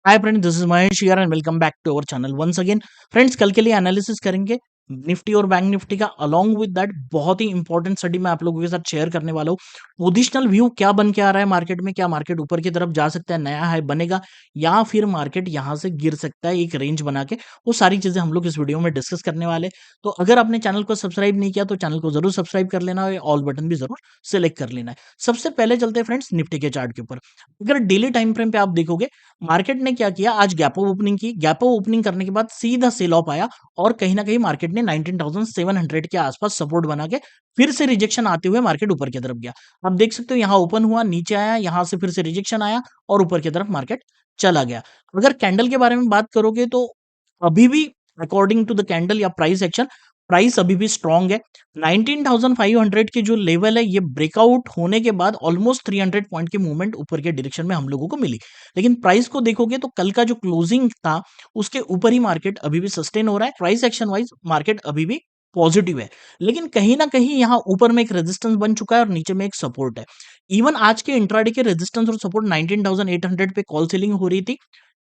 Hi friends, this is Mahesh here and welcome back to our channel once again. Friends, कल के लिए analysis करेंगे Nifty और bank Nifty का। अलोंग विद दैट बहुत ही इंपॉर्टेंट स्टडी मैं आप लोगों के साथ शेयर करने वाला हूँ। पोजिशनल व्यू क्या बन के आ रहा है मार्केट में, क्या मार्केट ऊपर की तरफ जा सकता है, नया हाई बनेगा या फिर मार्केट यहाँ से गिर सकता है एक रेंज बना के। वो सारी चीजें हम लोग इस वीडियो में डिस्कस करने वाले। तो अगर आपने चैनल को सब्सक्राइब नहीं किया तो चैनल को जरूर सब्सक्राइब कर लेना और ऑल बटन भी जरूर सेलेक्ट कर लेना है। सबसे पहले चलते हैं फ्रेंड्स निफ्टी के चार्ट के ऊपर। अगर डेली टाइम फ्रेम पे आप देखोगे, मार्केट ने क्या किया, आज गैप अप ओपनिंग की। गैप अप ओपनिंग करने के बाद सीधा सेल ऑफ आया और कहीं ना कहीं मार्केट ने 19,700 के आसपास सपोर्ट बना के फिर से रिजेक्शन आते हुए मार्केट ऊपर की तरफ गया। आप देख सकते हो यहाँ ओपन हुआ, नीचे आया, यहाँ से फिर से रिजेक्शन आया और ऊपर की तरफ मार्केट चला गया। अगर कैंडल के बारे में बात करोगे तो अभी भी अकॉर्डिंग टू द कैंडल या प्राइस एक्शन, प्राइस अभी भी स्ट्रांग है। 19,500 की जो लेवल है, ये ब्रेकआउट होने के बाद ऑलमोस्ट 300 पॉइंट की मूवमेंट ऊपर के डायरेक्शन में हम लोगों को मिली। लेकिन प्राइस को देखोगे तो कल का जो क्लोजिंग था उसके ऊपर ही मार्केट अभी भी सस्टेन हो रहा है। प्राइस एक्शन वाइज मार्केट अभी भी पॉजिटिव है, लेकिन कहीं ना कहीं यहाँ ऊपर में एक रेजिस्टेंस बन चुका है और नीचे में एक सपोर्ट है। इवन आज के इंट्राडे के रेजिस्टेंस और सपोर्ट 19,800 पे कॉल सेलिंग हो रही थी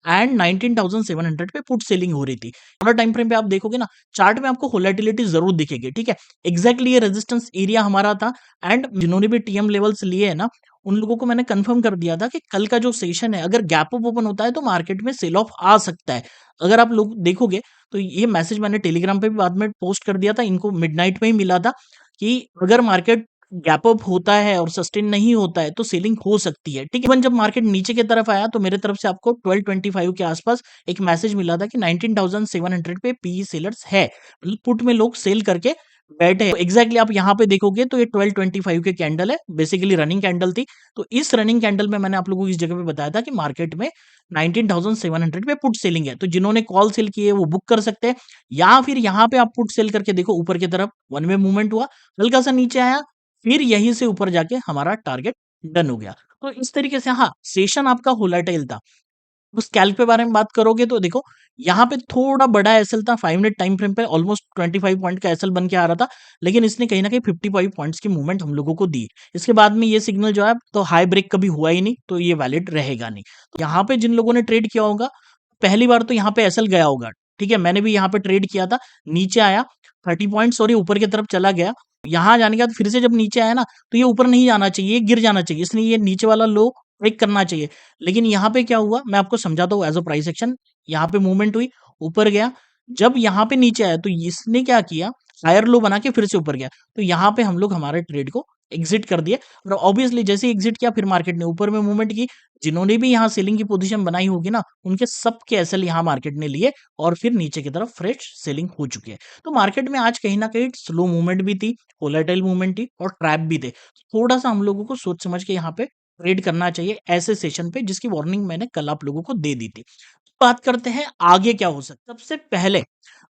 एंड 19,700 पे पुट सेलिंग हो रही थी। थोड़ा टाइम फ्रेम पे आप देखोगे ना, चार्ट में आपको वोलेटिलिटी जरूर दिखेगी। ठीक है, एग्जैक्टली ये रेजिस्टेंस एरिया हमारा था एंड जिन्होंने भी टीएम लेवल्स लिए है ना, उन लोगों को मैंने कंफर्म कर दिया था कि कल का जो सेशन है, अगर गैप अप ओपन होता है तो मार्केट में सेल ऑफ आ सकता है। अगर आप लोग देखोगे तो ये मैसेज मैंने टेलीग्राम पे भी बाद में पोस्ट कर दिया था, इनको मिडनाइट में ही मिला था कि अगर मार्केट गैप अप होता है और सस्टेन नहीं होता है तो सेलिंग हो सकती है। ठीक है, इवन जब मार्केट नीचे की तरफ आया तो मेरे तरफ से आपको 1225 के आसपास एक मैसेज मिला था कि 19,700 पे पीई सेलर्स है, मतलब पुट में लोग सेल करके बैठे हैं। एग्जैक्टली आप यहाँ पे देखोगे तो ये 1225 के कैंडल है, बेसिकली रनिंग कैंडल थी। तो इस रनिंग कैंडल में मैंने आप लोगों को इस जगह पे बताया था कि मार्केट में 19,700 पे पुट सेलिंग है, तो जिन्होंने कॉल सेल किए वो बुक कर सकते हैं। या फिर यहाँ पे आप पुट सेल करके देखो, ऊपर की तरफ वन वे मूवमेंट हुआ, हल्का सा नीचे आया, फिर यहीं से ऊपर जाके हमारा टारगेट डन हो गया। तो इस तरीके से हाँ, सेशन आपका वोलेटाइल था। उस कैल्क पे बारे में बात करोगे तो देखो, यहाँ पे थोड़ा बड़ा एसएल था 5 मिनट टाइम फ्रेम पे, ऑलमोस्ट 25 पॉइंट का एसएल बन के आ रहा था, लेकिन इसने कहीं ना कहीं 55 पॉइंट्स की मूवमेंट हम लोगों को दी। इसके बाद में ये सिग्नल जो है, तो हाई ब्रेक कभी हुआ ही नहीं, तो ये वैलिड रहेगा नहीं। तो यहाँ पे जिन लोगों ने ट्रेड किया होगा, पहली बार तो यहाँ पे एसएल गया होगा। ठीक है, मैंने भी यहाँ पे ट्रेड किया था, नीचे आया 30 पॉइंट्स और ये ऊपर की तरफ चला गया। यहाँ जाने के बाद फिर से जब नीचे आया ना, तो ये ऊपर नहीं जाना चाहिए, ये गिर जाना चाहिए, इसलिए ये नीचे वाला लो ब्रेक करना चाहिए। लेकिन यहाँ पे क्या हुआ, मैं आपको समझाता हूँ एज अ प्राइस एक्शन। यहाँ पे मूवमेंट हुई, ऊपर गया, जब यहाँ पे नीचे आया तो इसने क्या किया, हायर लो बना के फिर से ऊपर गया। तो यहाँ पे हम लोग हमारे ट्रेड को एग्जिट कर दिए और ऑब्वियसली जैसे ही एग्जिट किया, फिर मार्केट ने ऊपर में मूवमेंट की। जिन्होंने भी यहाँ सेलिंग की पोजीशन बनाई होगी ना, उनके सबके एसएल यहाँ मार्केट ने लिए और फिर नीचे की तरफ फ्रेश सेलिंग हो चुकी है। तो मार्केट में आज कहीं ना कहीं स्लो मूवमेंट भी थी, वोलेटाइल मूवमेंट थी और ट्रैप भी थे। थोड़ा सा हम लोगों को सोच समझ के यहाँ पे ट्रेड करना चाहिए ऐसे सेशन पे, जिसकी वार्निंग मैंने कल आप लोगों को दे दी थी। बात करते हैं आगे क्या हो सकता है। सबसे पहले,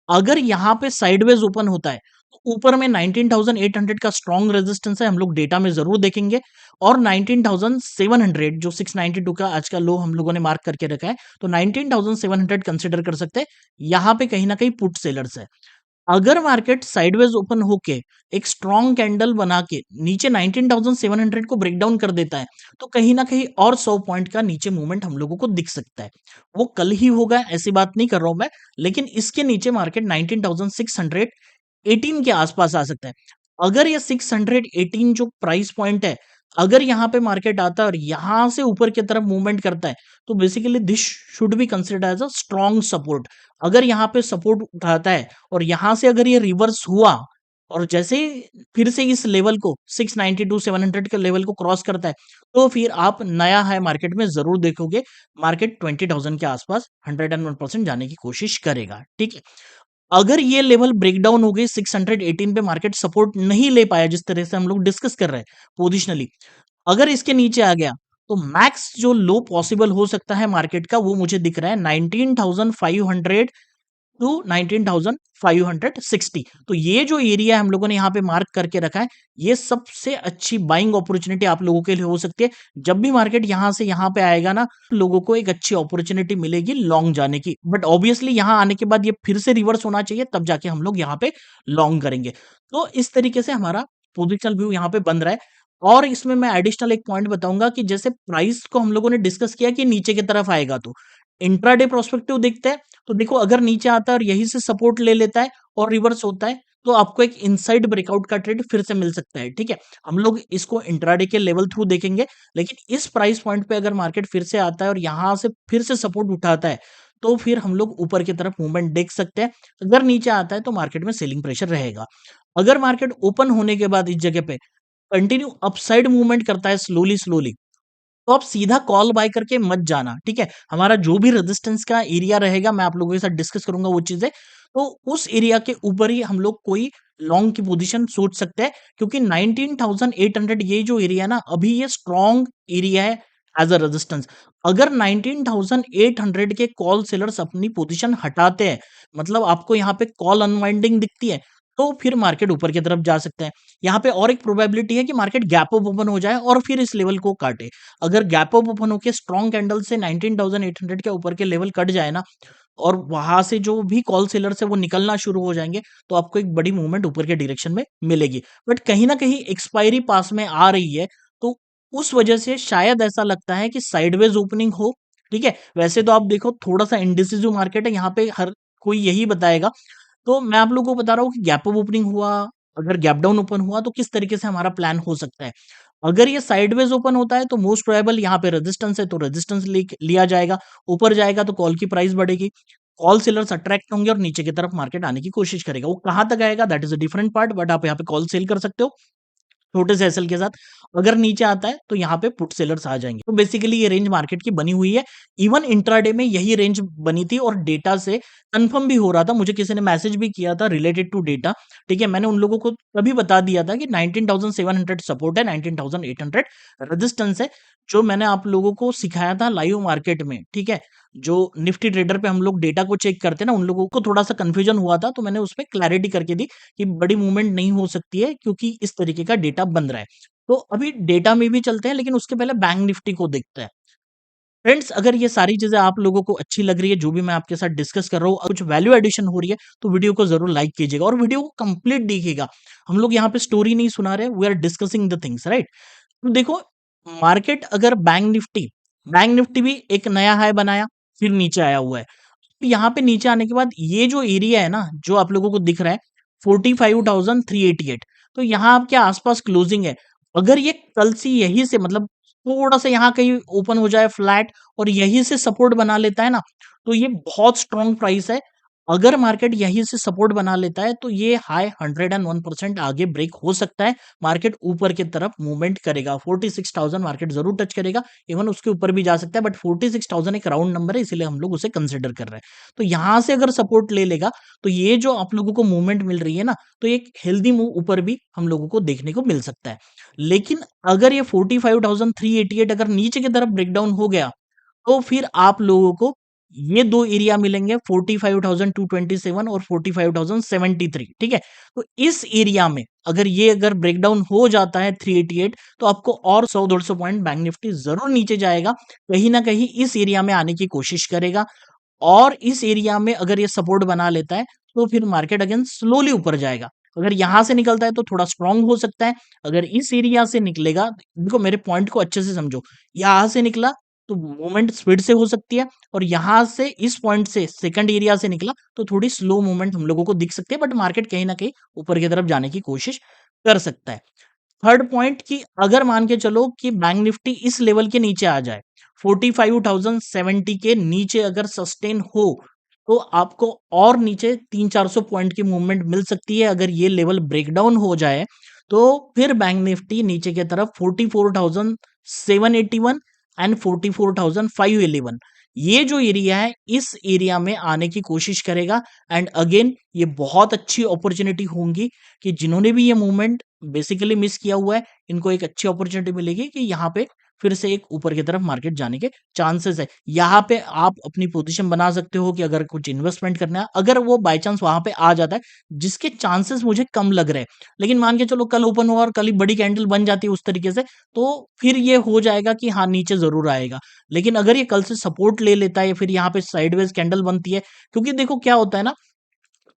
अगर यहाँ पे साइडवेज ओपन होता है तो ऊपर में 19,800 का स्ट्रॉन्ग रेजिस्टेंस है, हम लोग डेटा में जरूर देखेंगे। और 19,700 जो 692 का आज का लो हम लोगों ने मार्क करके रखा है, तो 19,700 कंसिडर कर सकते हैं। यहाँ पे कहीं ना कहीं पुट सेलर्स है। अगर मार्केट साइडवेज ओपन होके एक स्ट्रॉन्ग कैंडल बना के नीचे 19,700 को ब्रेक डाउन कर देता है, तो कहीं ना कहीं और 100 पॉइंट का नीचे मूवमेंट हम लोगों को दिख सकता है। वो कल ही होगा ऐसी बात नहीं कर रहा हूं मैं, लेकिन इसके नीचे मार्केट 19,618 के आसपास आ सकता है। अगर ये 618 जो प्राइस पॉइंट है, अगर यहाँ पे मार्केट आता है और यहां से ऊपर की तरफ मूवमेंट करता है, तो basically this should be considered as a strong support. अगर यहाँ पे सपोर्ट उठाता है और यहां से अगर ये रिवर्स हुआ और जैसे ही फिर से इस लेवल को 692 700 के लेवल को क्रॉस करता है, तो फिर आप नया हाई मार्केट में जरूर देखोगे। मार्केट 20,000 के आसपास 101% जाने की कोशिश करेगा। ठीक है, अगर ये लेवल ब्रेकडाउन हो गई 618 पे, मार्केट सपोर्ट नहीं ले पाया जिस तरह से हम लोग डिस्कस कर रहे हैं पोजिशनली, अगर इसके नीचे आ गया, तो मैक्स जो लो पॉसिबल हो सकता है मार्केट का, वो मुझे दिख रहा है 19,500 टू 19,560। तो ये जो एरिया हम लोगों ने यहाँ पे मार्क करके रखा है, ये सबसे अच्छी बाइंग अपॉर्चुनिटी आप लोगों के लिए हो सकती है। जब भी मार्केट यहाँ से यहाँ पे आएगा ना, लोगों को एक अच्छी अपॉर्चुनिटी मिलेगी लॉन्ग जाने की। बट ऑब्वियसली यहाँ आने के बाद ये फिर से रिवर्स होना चाहिए, तब जाके हम लोग यहाँ पे लॉन्ग करेंगे। तो इस तरीके से हमारा पोजिशनल व्यू यहाँ पे बन रहा है। और इसमें मैं एडिशनल एक पॉइंट बताऊंगा कि जैसे प्राइस को हम लोगों ने डिस्कस किया कि नीचे की तरफ आएगा, तो इंट्राडे प्रोस्पेक्टिव देखते हैं तो देखो अगर नीचे आता है और यहीं से सपोर्ट ले लेता है और रिवर्स होता है तो आपको एक इनसाइड ब्रेकआउट का ट्रेड फिर से मिल सकता है। ठीक है, हम लोग इसको इंट्राडे के लेवल थ्रू देखेंगे, लेकिन इस प्राइस पॉइंट पे अगर मार्केट फिर से आता है और यहां से फिर से सपोर्ट उठाता है तो फिर हम लोग ऊपर की तरफ मूवमेंट देख सकते हैं। अगर नीचे आता है तो मार्केट में सेलिंग प्रेशर रहेगा। अगर मार्केट ओपन होने के बाद इस जगह पे कंटिन्यू अपसाइड मूवमेंट करता है स्लोली स्लोली, तो आप सीधा कॉल बाय करके मत जाना। ठीक है, हमारा जो भी रेजिस्टेंस का एरिया रहेगा मैं आप लोगों के साथ डिस्कस करूंगा वो चीजें, तो उस एरिया के ऊपर ही हम लोग कोई लॉन्ग की पोजीशन सोच सकते हैं, क्योंकि 19,800 ये जो एरिया है ना अभी ये स्ट्रॉन्ग एरिया है एज अ रेजिस्टेंस। अगर 19,800 के कॉल सेलर्स अपनी पोजीशन हटाते हैं, मतलब आपको यहाँ पे कॉल अनवाइंडिंग दिखती है, तो फिर मार्केट ऊपर की तरफ जा सकते हैं। यहाँ पे और एक प्रोबेबिलिटी है कि मार्केट गैप अप ओपन हो जाए और फिर इस लेवल को काटे। अगर गैप अप ओपन होकर स्ट्रॉन्ग कैंडल से 19,800 के ऊपर के लेवल कट जाए ना और वहां से जो भी कॉल सेलर है वो निकलना शुरू हो जाएंगे, तो आपको एक बड़ी मूवमेंट ऊपर के डायरेक्शन में मिलेगी। बट कहीं ना कहीं एक्सपायरी पास में आ रही है, तो उस वजह से शायद ऐसा लगता है कि साइडवेज ओपनिंग हो। ठीक है, वैसे तो आप देखो थोड़ा सा इंडिसिजिव मार्केट है, यहाँ पे हर कोई यही बताएगा। तो मैं आप लोगों को बता रहा हूँ कि गैप अप ओपनिंग हुआ, अगर गैप डाउन ओपन हुआ तो किस तरीके से हमारा प्लान हो सकता है। अगर ये साइडवेज ओपन होता है तो मोस्ट प्रोबेबल यहाँ पे रेजिस्टेंस है तो रेजिस्टेंस लिया जाएगा, ऊपर जाएगा तो कॉल की प्राइस बढ़ेगी, कॉल सेलर्स अट्रैक्ट होंगे और नीचे की तरफ मार्केट आने की कोशिश करेगा। वो कहां तक आएगा that is a different part, but आप यहाँ पे कॉल सेल कर सकते हो छोटे से एसएल के साथ। अगर नीचे आता है तो यहाँ पे पुट सेलर्स आ जाएंगे। तो बेसिकली ये रेंज मार्केट की बनी हुई है। इवन इंट्राडे में यही रेंज बनी थी और डेटा से कंफर्म भी हो रहा था, मुझे किसी ने मैसेज भी किया था रिलेटेड टू डेटा। ठीक है, मैंने उन लोगों को तभी बता दिया था कि 19,700 सपोर्ट है, 19,800 रेजिस्टेंस है, जो मैंने आप लोगों को सिखाया था लाइव मार्केट में। ठीक है, जो निफ्टी ट्रेडर पे हम लोग डेटा को चेक करते हैं ना, उन लोगों को थोड़ा सा कंफ्यूजन हुआ था, तो मैंने उसमें क्लैरिटी करके दी कि बड़ी मूवमेंट नहीं हो सकती है क्योंकि इस तरीके का डेटा बन रहा है। तो अभी डेटा में भी चलते हैं, लेकिन उसके पहले बैंक निफ्टी को देखते हैं। फ्रेंड्स, अगर ये सारी चीजें आप लोगों को अच्छी लग रही है जो भी मैं आपके साथ डिस्कस कर रहा हूँ, कुछ वैल्यू एडिशन हो रही है, तो वीडियो को जरूर लाइक कीजिएगा और वीडियो को कंप्लीट देखिएगा। हम लोग यहाँ पे स्टोरी नहीं सुना रहे, we are discussing the things, right. तो देखो, मार्केट अगर बैंक निफ्टी भी एक नया हाई बनाया, फिर नीचे आया हुआ है। तो यहाँ पे नीचे आने के बाद ये जो एरिया है ना जो आप लोगों को दिख रहा है 45,388, तो यहाँ आपके आसपास क्लोजिंग है। अगर ये कल से यही से मतलब थोड़ा सा यहाँ कहीं ओपन हो जाए फ्लैट और यहीं से सपोर्ट बना लेता है ना, तो ये बहुत स्ट्रॉन्ग प्राइस है। अगर मार्केट यहीं से सपोर्ट बना लेता है तो ये हाई 101% आगे ब्रेक हो सकता है, मार्केट ऊपर की तरफ मूवमेंट करेगा, 46,000 मार्केट जरूर टच करेगा, इवन उसके ऊपर भी जा सकता है, बट 46,000 एक राउंड नंबर है इसीलिए हम लोग उसे कंसिडर कर रहे हैं। तो यहां से अगर सपोर्ट ले लेगा तो ये जो आप लोगों को मूवमेंट मिल रही है ना, तो एक हेल्दी मूव ऊपर भी हम लोगों को देखने को मिल सकता है। लेकिन अगर ये 45,388 अगर नीचे की तरफ ब्रेकडाउन हो गया तो फिर आप लोगों को ये दो एरिया मिलेंगे 45,227 और 45,073। ठीक है, तो इस एरिया में अगर ब्रेकडाउन हो जाता है 388, तो आपको और 100-150 पॉइंट बैंक निफ्टी जरूर नीचे जाएगा, कहीं ना कहीं इस एरिया में आने की कोशिश करेगा। और इस एरिया में अगर ये सपोर्ट बना लेता है तो फिर मार्केट अगेन स्लोली ऊपर जाएगा। अगर यहां से निकलता है तो थोड़ा स्ट्रांग हो सकता है, अगर इस एरिया से निकलेगा, देखो मेरे पॉइंट को अच्छे से समझो, यहां से निकला तो मूवमेंट स्पीड से हो सकती है, और यहां से इस पॉइंट से सेकंड एरिया से निकला तो थोड़ी स्लो मूवमेंट हम लोगों को दिख सकती है, बट मार्केट कहीं ना कहीं ऊपर की तरफ जाने की कोशिश कर सकता है। थर्ड पॉइंट कि अगर मान के चलो कि बैंक निफ्टी इस लेवल के नीचे आ जाए, 45,070 के नीचे अगर सस्टेन हो, तो आपको और नीचे 300-400 पॉइंट की मूवमेंट मिल सकती है। अगर ये लेवल ब्रेकडाउन हो जाए तो फिर बैंक निफ्टी नीचे की तरफ 44,781 एंड 44,511, ये जो एरिया है इस एरिया में आने की कोशिश करेगा। एंड अगेन ये बहुत अच्छी अपॉर्चुनिटी होंगी कि जिन्होंने भी ये मूवमेंट बेसिकली मिस किया हुआ है, इनको एक अच्छी अपॉर्चुनिटी मिलेगी कि यहाँ पे फिर से एक ऊपर की तरफ मार्केट जाने के चांसेस है। यहाँ पे आप अपनी पोजीशन बना सकते हो कि अगर कुछ इन्वेस्टमेंट करना है, अगर वो बाय चांस वहां पे आ जाता है, जिसके चांसेस मुझे कम लग रहे हैं, लेकिन मान के चलो कल ओपन हुआ और कल ही बड़ी कैंडल बन जाती है उस तरीके से, तो फिर ये हो जाएगा कि हाँ नीचे जरूर आएगा। लेकिन अगर ये कल से सपोर्ट ले लेता है या फिर यहाँ पे साइडवेज कैंडल बनती है, क्योंकि देखो क्या होता है ना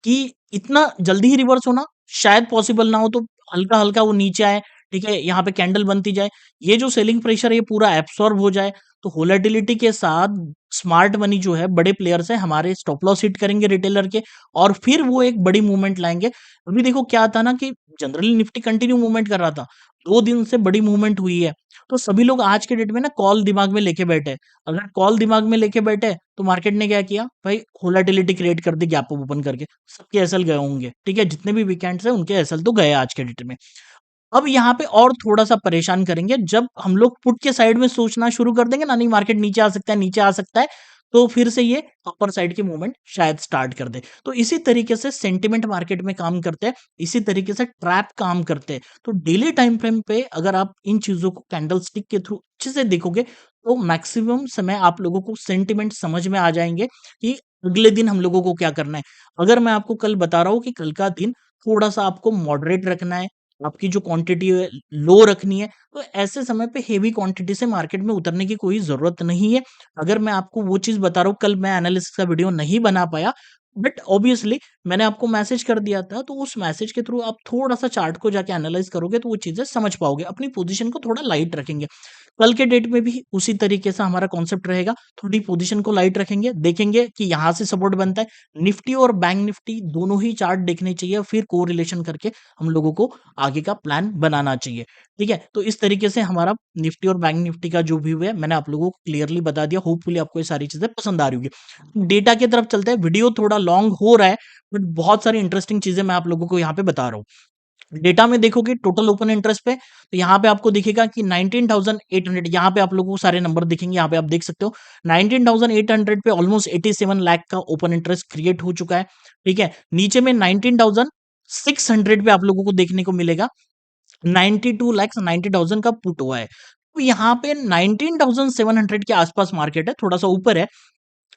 कि इतना जल्दी ही रिवर्स होना शायद पॉसिबल ना हो, तो हल्का-हल्का वो नीचे आए, ठीक है? यहाँ पे कैंडल बनती जाए, ये जो सेलिंग प्रेशर है ये पूरा एब्सॉर्ब हो जाए, तो वोलेटिलिटी के साथ स्मार्ट मनी जो है बड़े प्लेयर्स हैं हमारे स्टॉप लॉस हिट करेंगे रिटेलर के और फिर वो एक बड़ी मूवमेंट लाएंगे। अभी देखो क्या था ना कि जनरली निफ्टी कंटिन्यू मूवमेंट कर रहा था, 2 दिन से बड़ी मूवमेंट हुई है, तो सभी लोग आज के डेट में ना कॉल दिमाग में लेके बैठे हैं। अगर कॉल दिमाग में लेके बैठे तो मार्केट ने क्या किया भाई, वोलेटिलिटी क्रिएट कर दी गैप ओपन करके, सबके एसएल गए होंगे, ठीक है, जितने भी वीकेंड्स है उनके एसएल तो गए आज के डेट में। अब यहाँ पे और थोड़ा-सा परेशान करेंगे जब हम लोग पुट के साइड में सोचना शुरू कर देंगे ना, नहीं मार्केट नीचे आ सकता है, नीचे आ सकता है, तो फिर से ये अपर साइड की मूवमेंट शायद स्टार्ट कर दे। तो इसी तरीके से सेंटिमेंट मार्केट में काम करते हैं, इसी तरीके से ट्रैप काम करते हैं। तो डेली टाइम फ्रेम पे अगर आप इन चीज़ों को कैंडलस्टिक के थ्रू अच्छे से देखोगे, तो मैक्सिमम समय आप लोगों को सेंटिमेंट समझ में आ जाएँगे कि अगले दिन हम लोगों को क्या करना है। अगर मैं आपको कल बता रहा हूँ कि कल का दिन थोड़ा-सा आपको मॉडरेट रखना है, आपकी जो क्वांटिटी है लो रखनी है, तो ऐसे समय पे हेवी क्वांटिटी से मार्केट में उतरने की कोई ज़रूरत नहीं है। अगर मैं आपको वो चीज़ बता रहा हूँ, कल मैं एनालिसिस का वीडियो नहीं बना पाया, बट ऑब्वियसली मैंने आपको मैसेज कर दिया था, तो उस मैसेज के थ्रू आप थोड़ा-सा चार्ट को जाके एनालाइज़ करोगे तो वो चीज़ें समझ पाओगे, अपनी पोज़ीशन को थोड़ा लाइट रखेंगे। कल के डेट में भी उसी तरीके से हमारा कॉन्सेप्ट रहेगा, थोड़ी पोज़ीशन को लाइट रखेंगे, देखेंगे कि यहाँ से सपोर्ट बनता है। निफ्टी और बैंक निफ्टी दोनों ही चार्ट देखने चाहिए, फिर कोरिलेशन करके हम लोगों को आगे का प्लान बनाना चाहिए, ठीक है? तो इस तरीके से हमारा निफ्टी और बैंक निफ्टी का जो व्यू है, मैंने आप लोगों को क्लियरली बता दिया। होपफुली आपको ये सारी चीज़ें पसंद आ रही होंगी। डेटा की तरफ चलते हैं, वीडियो थोड़ा लॉन्ग हो रहा है, बट बहुत सारी इंटरेस्टिंग चीज़ें मैं आप लोगों को यहाँ पे बता रहा हूँ। डेटा में देखोगे टोटल ओपन इंटरेस्ट पे, तो यहाँ पे आपको दिखेगा कि 19,800, यहाँ पे आप लोगों को सारे नंबर दिखेंगे, यहाँ पे आप देख सकते हो 19,800 पे ऑलमोस्ट 87 लाख का ओपन इंटरेस्ट क्रिएट हो चुका है, ठीक है। नीचे में 19,600 पे आप लोगों को देखने को मिलेगा 92 लाख 90,000 का पुट हुआ है। तो यहाँ पे 19,700 के आसपास मार्केट है, थोड़ा सा ऊपर है,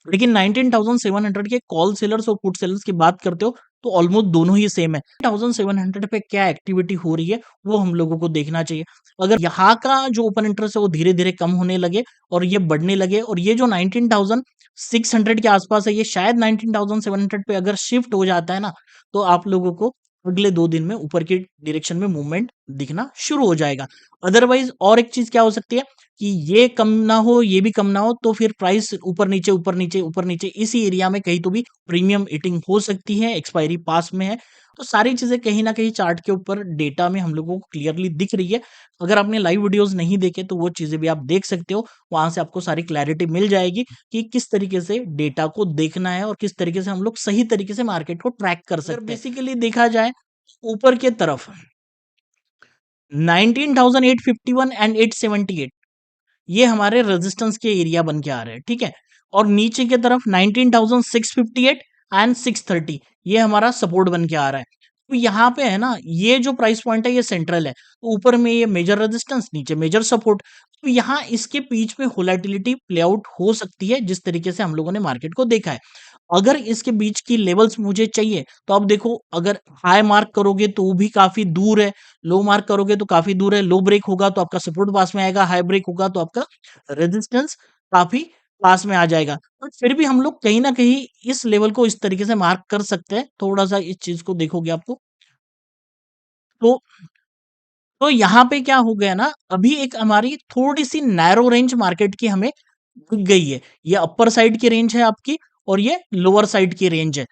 लेकिन 19,700 के कॉल सेलर्स और पुट सेलर्स की बात करते हो तो ऑलमोस्ट दोनों ही सेम है। 19,700 पे क्या एक्टिविटी हो रही है वो हम लोगों को देखना चाहिए। अगर यहाँ का जो ओपन इंटरेस्ट है वो धीरे-धीरे कम होने लगे और ये बढ़ने लगे और ये जो 19,600 के आसपास है ये शायद 19,700 पे अगर शिफ्ट हो जाता है ना, तो आप लोगों को अगले 2 दिन में ऊपर की डायरेक्शन में मूवमेंट दिखना शुरू हो जाएगा। अदरवाइज़ और एक चीज़ क्या हो सकती है कि ये कम ना हो, ये भी कम ना हो, तो फिर प्राइस ऊपर-नीचे, ऊपर-नीचे, ऊपर-नीचे इसी एरिया में कहीं तो भी प्रीमियम ईटिंग हो सकती है, एक्सपायरी पास में है। तो सारी चीज़ें कहीं न कहीं चार्ट के ऊपर डेटा में हम लोगों को क्लियरली दिख रही है। अगर आपने लाइव वीडियोज़ नहीं देखे तो वो चीज़ें भी आप देख सकते हो। वहाँ से आपको सारी क्लैरिटी मिल जाएगी कि किस तरीके से डेटा को देखना है और किस तरीके से हम लोग सही तरीके से मार्केट को ट्रैक कर सकते हैं। बेसिकली देखा जाए ऊपर के तरफ 19,851 एंड 878 ये हमारे रेजिस्टेंस के एरिया बन के आ रहे हैं, ठीक है? और नीचे की तरफ 19,658 एंड 630 ये हमारा सपोर्ट बन के आ रहा है। तो यहाँ पे है ना, ये जो प्राइस पॉइंट है ये सेंट्रल है। तो ऊपर में ये मेजर रेजिस्टेंस, नीचे मेजर सपोर्ट। तो यहाँ इसके बीच में वोलेटिलिटी प्ले आउट हो सकती है जिस तरीके से हम लोगों ने मार्केट को देखा है। अगर इसके बीच की लेवल्स मुझे चाहिए तो अब देखो, अगर हाई मार्क करोगे तो वो भी काफ़ी दूर है, लो मार्क करोगे तो काफ़ी दूर है, लो ब्रेक होगा तो आपका सपोर्ट पास में आएगा, हाई ब्रेक होगा तो आपका रेजिस्टेंस काफ़ी पास में आ जाएगा। बट फिर भी हम लोग कहीं न कहीं इस लेवल को इस तरीके से मार्क कर सकते हैं, थोड़ा-सा इस चीज़ को देखोगे आपको तो यहाँ पे क्या हो गया ना, अभी एक हमारी थोड़ी-सी नैरो रेंज मार्केट की हमें दिख गई है। ये अपर साइड की रेंज है आपकी और ये लोअर साइड की रेंज है।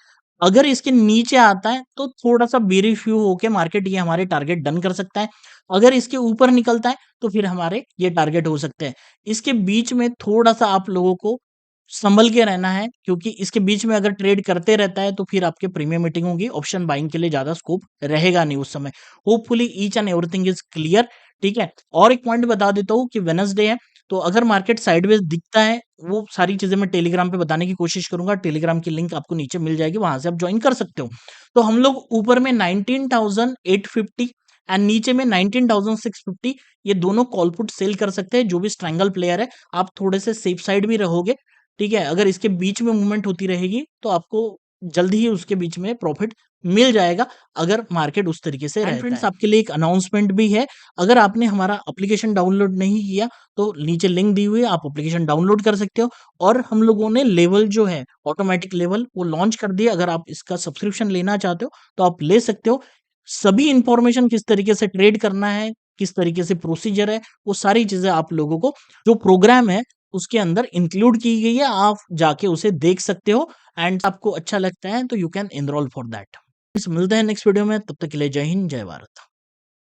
अगर इसके नीचे आता है तो थोड़ा-सा बेयरिश व्यू होके मार्केट ये हमारे टारगेट डन कर सकता है। अगर इसके ऊपर निकलता है तो फिर हमारे ये टारगेट हो सकते हैं। इसके बीच में थोड़ा-सा आप लोगों को संभल के रहना है, क्योंकि इसके बीच में अगर ट्रेड करते रहता है तो फिर आपके प्रीमियम मीटिंग होगी, ऑप्शन बाइंग के लिए ज़्यादा स्कोप रहेगा नहीं उस समय। Hopefully each and everything is clear, ठीक है? और एक पॉइंट बता देता हूँ कि वेडनेसडे है, तो अगर मार्केट साइडवेज दिखता है, वो सारी चीज़ें मैं टेलीग्राम पे बताने की कोशिश करूँगा। टेलीग्राम की लिंक आपको नीचे मिल जाएगी, वहाँ से आप जॉइन कर सकते हो। तो हम लोग ऊपर में 19,850 एंड नीचे में 19,650 ये दोनों कॉल पुट सेल कर सकते हैं, जो भी स्ट्रैंगल प्लेयर है। आप थोड़े से सेफ साइड भी रहोगे, ठीक है? अगर इसके बीच में मूवमेंट होती रहेगी, तो आपको जल्दी ही उसके बीच में प्रॉफिट मिल जाएगा, अगर मार्केट उस तरीके से रहता है। फ्रेंड्स, आपके लिए एक अनाउंसमेंट भी है, अगर आपने हमारा एप्लीकेशन डाउनलोड नहीं किया, तो नीचे लिंक दी हुई है, आप एप्लीकेशन डाउनलोड कर सकते हो और हम लोगों ने लेवल जो है, ऑटोमैटिक लेवल वो लॉन्च कर दिया। अगर आप इसका सब्सक्रिप्शन लेना चाहते हो, तो आप ले सकते हो। सभी इन्फॉर्मेशन किस तरीके से ट्रेड करना है, किस तरीके से प्रोसीजर है, वो सारी चीज़ें आप लोगों को जो प्रोग्राम है उसके अंदर इंक्लूड की गई है, आप जाके उसे देख सकते हो एंड आपको अच्छा लगता है तो you can enrol for that. मिलते हैं नेक्स्ट वीडियो में, तब तक के लिए जय हिंद, जय भारत।